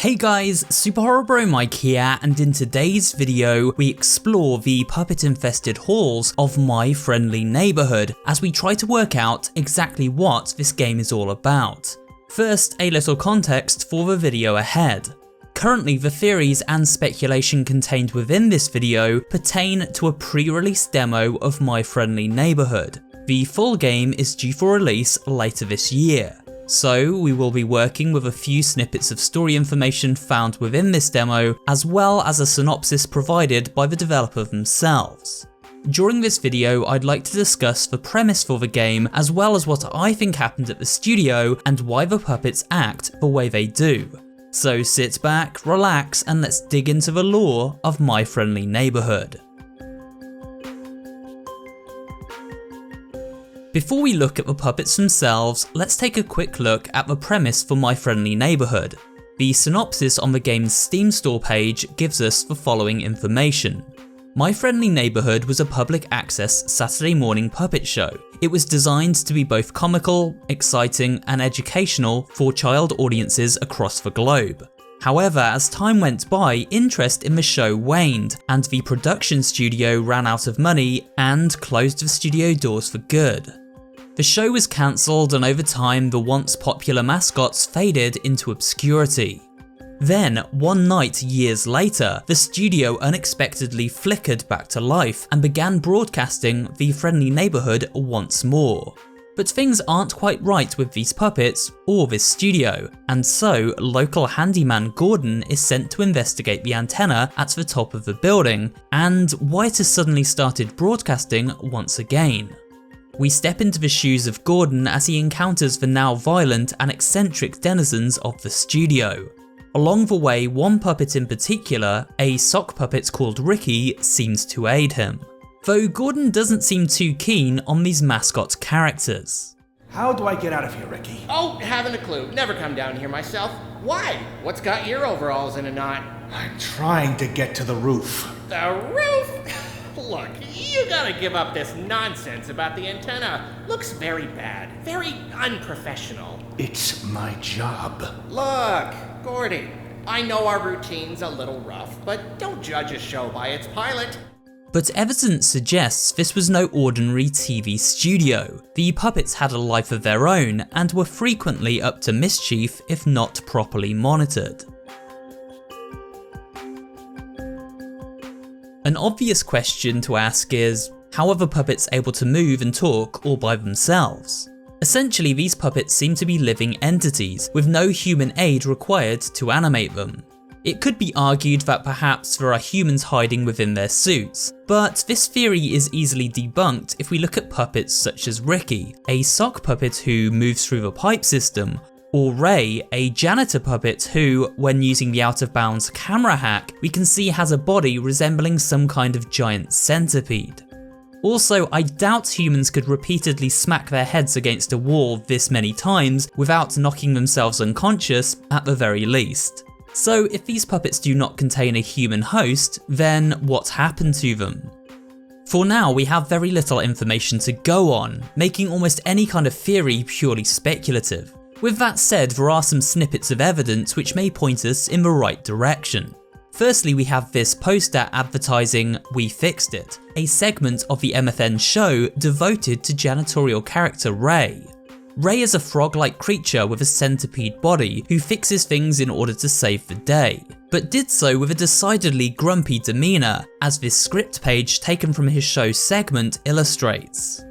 Hey guys, SuperHorrorBro Mike here, and in today's video we explore the puppet-infested halls of My Friendly Neighborhood as we try to work out exactly what this game is all about. First, a little context for the video ahead. Currently, the theories and speculation contained within this video pertain to a pre-release demo of My Friendly Neighborhood. The full game is due for release later this year. So we will be working with a few snippets of story information found within this demo, as well as a synopsis provided by the developer themselves. During this video, I'd like to discuss the premise for the game, as well as what I think happened at the studio and why the puppets act the way they do. So sit back, relax, and let's dig into the lore of My Friendly Neighborhood. Before we look at the puppets themselves, let's take a quick look at the premise for My Friendly Neighborhood. The synopsis on the game's Steam store page gives us the following information. My Friendly Neighborhood was a public access Saturday morning puppet show. It was designed to be both comical, exciting, and educational for child audiences across the globe. However, as time went by, interest in the show waned, and the production studio ran out of money and closed the studio doors for good. The show was cancelled, and over time the once popular mascots faded into obscurity. Then, one night years later, the studio unexpectedly flickered back to life and began broadcasting The Friendly Neighborhood once more. But things aren't quite right with these puppets or this studio, and so local handyman Gordon is sent to investigate the antenna at the top of the building and why it has suddenly started broadcasting once again. We step into the shoes of Gordon as he encounters the now violent and eccentric denizens of the studio. Along the way, one puppet in particular, a sock puppet called Ricky, seems to aid him. Though Gordon doesn't seem too keen on these mascot characters. How do I get out of here, Ricky? Oh, haven't a clue. Never come down here myself. Why? What's got your overalls in a knot? I'm trying to get to the roof. The roof? Look, you gotta give up this nonsense about the antenna. Looks very bad, very unprofessional. It's my job. Look, Gordy, I know our routine's a little rough, but don't judge a show by its pilot. But evidence suggests this was no ordinary TV studio. The puppets had a life of their own and were frequently up to mischief if not properly monitored. An obvious question to ask is, how are the puppets able to move and talk all by themselves? Essentially, these puppets seem to be living entities, with no human aid required to animate them. It could be argued that perhaps there are humans hiding within their suits, but this theory is easily debunked if we look at puppets such as Ricky, a sock puppet who moves through the pipe system, or Ray, a janitor puppet who, when using the out-of-bounds camera hack, we can see has a body resembling some kind of giant centipede. Also, I doubt humans could repeatedly smack their heads against a wall this many times without knocking themselves unconscious at the very least. So if these puppets do not contain a human host, then what happened to them? For now, we have very little information to go on, making almost any kind of theory purely speculative. With that said, there are some snippets of evidence which may point us in the right direction. Firstly, we have this poster advertising We Fixed It, a segment of the MFN show devoted to janitorial character Ray. Ray is a frog-like creature with a centipede body who fixes things in order to save the day, but did so with a decidedly grumpy demeanour, as this script page taken from his show segment illustrates.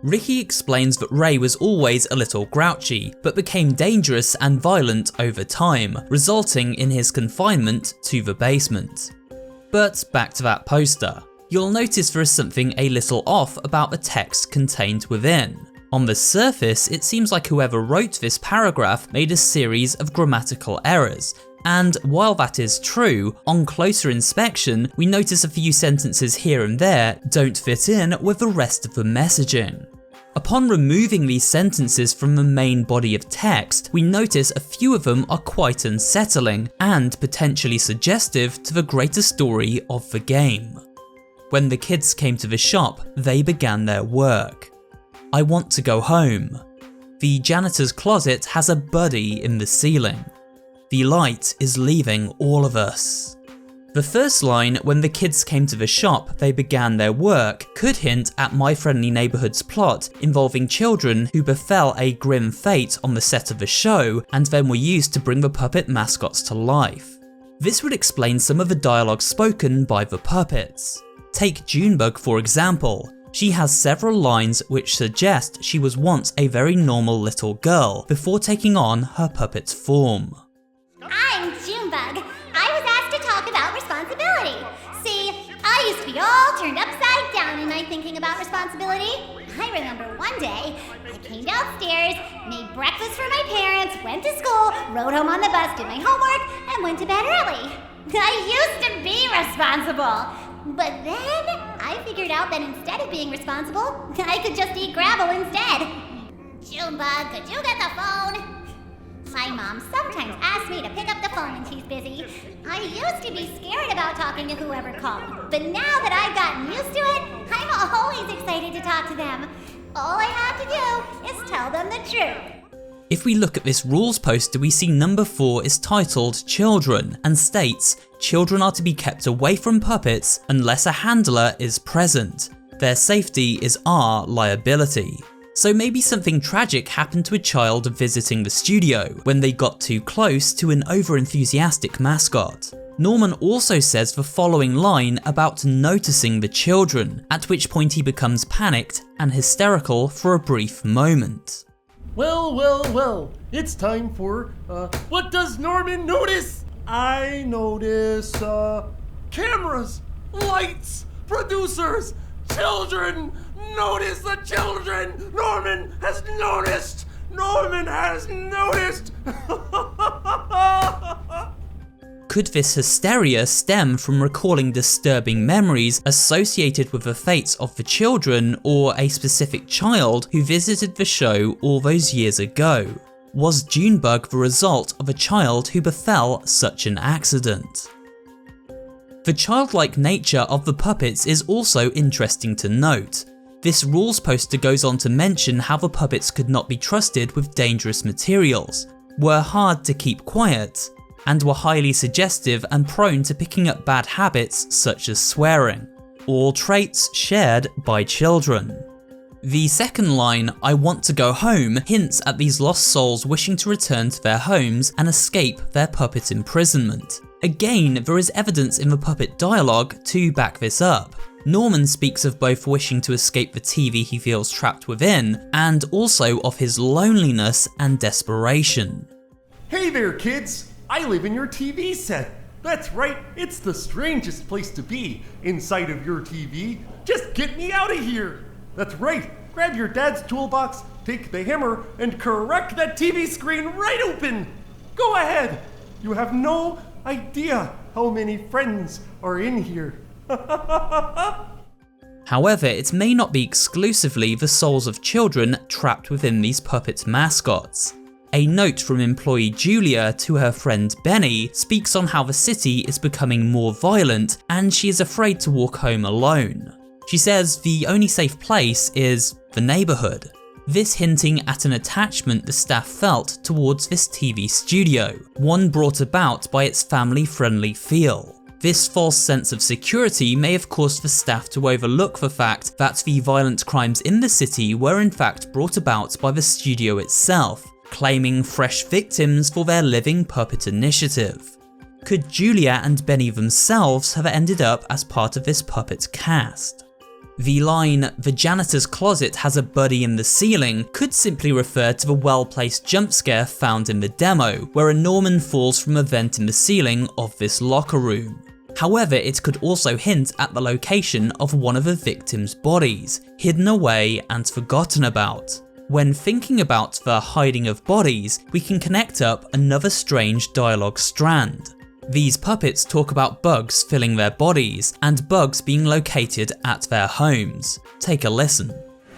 Ricky explains that Ray was always a little grouchy, but became dangerous and violent over time, resulting in his confinement to the basement. But back to that poster. You'll notice there is something a little off about the text contained within. On the surface, it seems like whoever wrote this paragraph made a series of grammatical errors, and while that is true, on closer inspection, we notice a few sentences here and there don't fit in with the rest of the messaging. Upon removing these sentences from the main body of text, we notice a few of them are quite unsettling and potentially suggestive to the greater story of the game. When the kids came to the shop, they began their work. I want to go home. The janitor's closet has a buddy in the ceiling. The light is leaving all of us. The first line, when the kids came to the shop, they began their work, could hint at My Friendly Neighborhood's plot involving children who befell a grim fate on the set of the show and then were used to bring the puppet mascots to life. This would explain some of the dialogue spoken by the puppets. Take Junebug for example. She has several lines which suggest she was once a very normal little girl before taking on her puppet's form. I'm Junebug. I was asked to talk about responsibility. See, I used to be all turned upside down in my thinking about responsibility. I remember one day, I came downstairs, made breakfast for my parents, went to school, rode home on the bus, did my homework, and went to bed early. I used to be responsible. But then, I figured out that instead of being responsible, I could just eat gravel instead. Junebug, could you get the phone? My mom sometimes asks me to pick up the phone when she's busy. I used to be scared about talking to whoever called, but now that I've gotten used to it, I'm always excited to talk to them. All I have to do is tell them the truth. If we look at this rules poster, we see number 4 is titled Children and states, children are to be kept away from puppets unless a handler is present. Their safety is our liability. So maybe something tragic happened to a child visiting the studio when they got too close to an over-enthusiastic mascot. Norman also says the following line about noticing the children, at which point he becomes panicked and hysterical for a brief moment. Well, it's time for, what does Norman notice? I notice, cameras, lights, producers, children. Notice the children! Norman has noticed! Norman has noticed! Could this hysteria stem from recalling disturbing memories associated with the fates of the children or a specific child who visited the show all those years ago? Was Junebug the result of a child who befell such an accident? The childlike nature of the puppets is also interesting to note. This rules poster goes on to mention how the puppets could not be trusted with dangerous materials, were hard to keep quiet, and were highly suggestive and prone to picking up bad habits such as swearing, all traits shared by children. The second line, I want to go home, hints at these lost souls wishing to return to their homes and escape their puppet imprisonment. Again, there is evidence in the puppet dialogue to back this up. Norman speaks of both wishing to escape the TV he feels trapped within, and also of his loneliness and desperation. Hey there, kids! I live in your TV set. That's right, it's the strangest place to be, inside of your TV. Just get me out of here! That's right, grab your dad's toolbox, take the hammer, and crack that TV screen right open! Go ahead! You have no idea how many friends are in here. However, it may not be exclusively the souls of children trapped within these puppet mascots. A note from employee Julia to her friend Benny speaks on how the city is becoming more violent and she is afraid to walk home alone. She says the only safe place is the neighborhood. This hinting at an attachment the staff felt towards this TV studio, one brought about by its family-friendly feel. This false sense of security may have caused the staff to overlook the fact that the violent crimes in the city were in fact brought about by the studio itself, claiming fresh victims for their living puppet initiative. Could Julia and Benny themselves have ended up as part of this puppet cast? The line, the janitor's closet has a buddy in the ceiling, could simply refer to the well-placed jump scare found in the demo, where a Norman falls from a vent in the ceiling of this locker room. However, it could also hint at the location of one of the victims' bodies, hidden away and forgotten about. When thinking about the hiding of bodies, we can connect up another strange dialogue strand. These puppets talk about bugs filling their bodies, and bugs being located at their homes. Take a listen.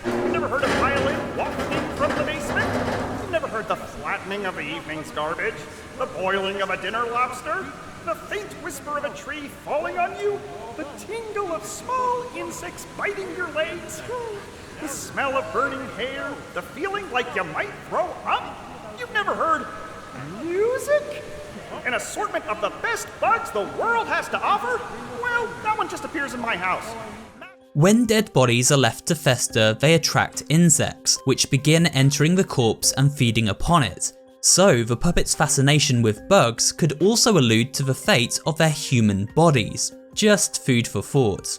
Never heard a violin wafting from the basement? Never heard the flattening of the evening's garbage? The boiling of a dinner lobster? The faint whisper of a tree falling on you? The tingle of small insects biting your legs? The smell of burning hair? The feeling like you might throw up? You've never heard music? an assortment of the best bugs the world has to offer? Well, that one just appears in my house. When dead bodies are left to fester, they attract insects, which begin entering the corpse and feeding upon it. So the puppet's fascination with bugs could also allude to the fate of their human bodies. Just food for thought.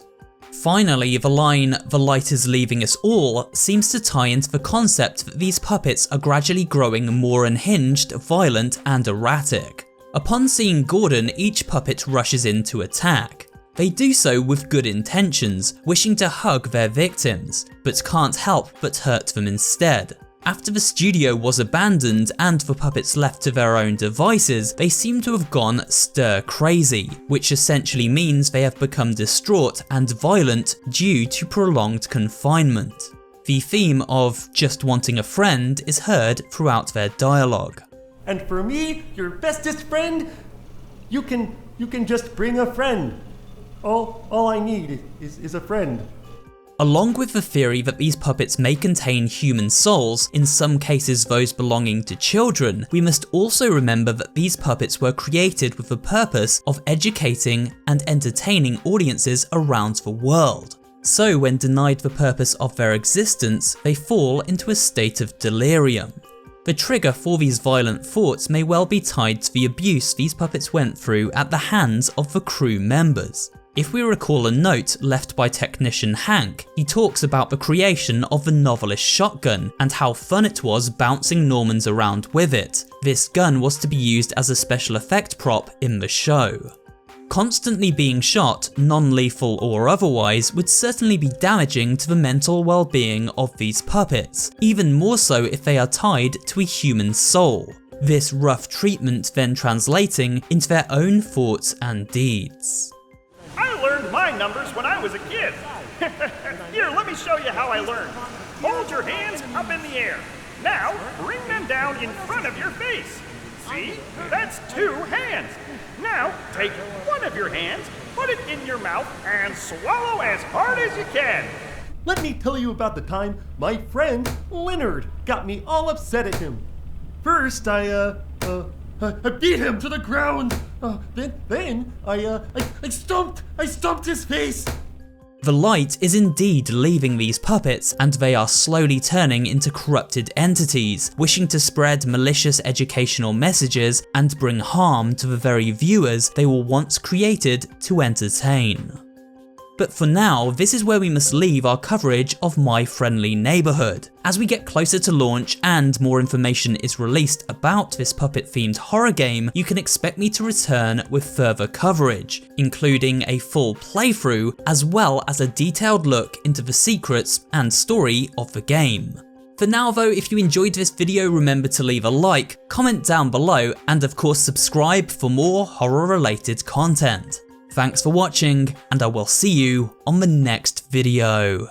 Finally, the line, "the light is leaving us all," seems to tie into the concept that these puppets are gradually growing more unhinged, violent, and erratic. Upon seeing Gordon, each puppet rushes in to attack. They do so with good intentions, wishing to hug their victims, but can't help but hurt them instead. After the studio was abandoned and the puppets left to their own devices, they seem to have gone stir crazy, which essentially means they have become distraught and violent due to prolonged confinement. The theme of just wanting a friend is heard throughout their dialogue. And for me, your bestest friend, you can just bring a friend. All I need is a friend. Along with the theory that these puppets may contain human souls, in some cases those belonging to children, we must also remember that these puppets were created with the purpose of educating and entertaining audiences around the world. So when denied the purpose of their existence, they fall into a state of delirium. The trigger for these violent thoughts may well be tied to the abuse these puppets went through at the hands of the crew members. If we recall a note left by technician Hank, he talks about the creation of the novelist shotgun and how fun it was bouncing Normans around with it. This gun was to be used as a special effect prop in the show. Constantly being shot, non-lethal or otherwise, would certainly be damaging to the mental well-being of these puppets, even more so if they are tied to a human soul. This rough treatment then translating into their own thoughts and deeds. I learned my numbers when I was a kid. Here, let me show you how I learned. Hold your hands up in the air. Now, bring them down in front of your face. See? That's 2 hands. Now, take one of your hands, put it in your mouth, and swallow as hard as you can. Let me tell you about the time my friend Leonard got me all upset at him. First, I beat him to the ground. Then I stomped his face. The light is indeed leaving these puppets, and they are slowly turning into corrupted entities, wishing to spread malicious educational messages and bring harm to the very viewers they were once created to entertain. But for now, this is where we must leave our coverage of My Friendly Neighborhood. As we get closer to launch and more information is released about this puppet-themed horror game, you can expect me to return with further coverage, including a full playthrough, as well as a detailed look into the secrets and story of the game. For now though, if you enjoyed this video, remember to leave a like, comment down below, and of course subscribe for more horror-related content. Thanks for watching, and I will see you on the next video.